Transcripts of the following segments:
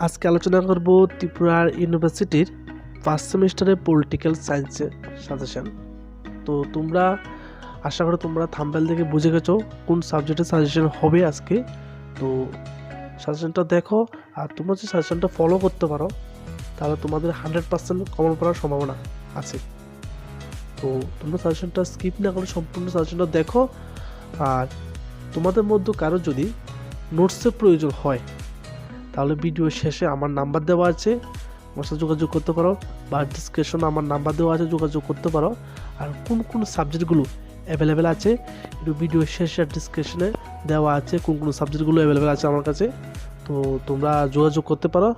আজকে আলোচনা করব ত্রিপুরার ইউনিভার্সিটির ফার্স্ট সেমিস্টারের পলিটিক্যাল সায়েন্সের সাজেশন। তো তোমরা আশা করি তোমরা থাম্বনেল থেকে বুঝে গেছো কোন সাবজেক্টের সাজেশন হবে আজকে। তো সাজেশনটা দেখো, আর তোমরা যদি সাজেশনটা ফলো করতে পারো তাহলে তোমাদের 100% কমন পড়ার সম্ভাবনা আছে। তো তোমরা সাজেশনটা স্কিপ না করে সম্পূর্ণ সাজেশনটা দেখো। আর তোমাদের মধ্যে কারো যদি নোটসের প্রয়োজন হয় তাহলে ভিডিও শেষে আমার নাম্বার দেওয়া আছে, আমার সাথে যোগাযোগ করতে পারো, বা ডিসক্রিপশনে আমার নাম্বার দেওয়া আছে, যোগাযোগ করতে পারো। আর কোন কোন সাবজেক্টগুলো অ্যাভেলেবেল আছে একটু ভিডিও শেষে ডিসক্রিপশনে দেওয়া আছে, কোন কোন সাবজেক্টগুলো অ্যাভেলেবেল আছে আমার কাছে। তো তোমরা যোগাযোগ করতে পারো।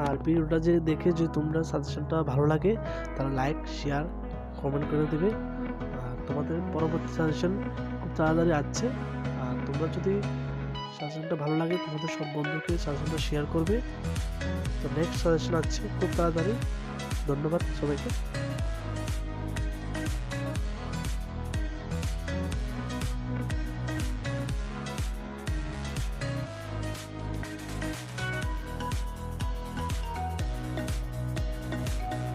আর ভিডিওটা যে দেখে যদি তোমরা সাজেশনটা ভালো লাগে তাহলে লাইক, শেয়ার, কমেন্ট করে দেবে। আর তোমাদের পরবর্তী সাজেশন খুব তাড়াতাড়ি আসছে। আর তোমরা যদি সাজেশনটা ভালো লাগে তোমাদের সব বন্ধুকে সাজেশনটা শেয়ার করবে। তো নেক্সট সাজেশন আসছে খুব তাড়াতাড়ি। ধন্যবাদ সবাইকে।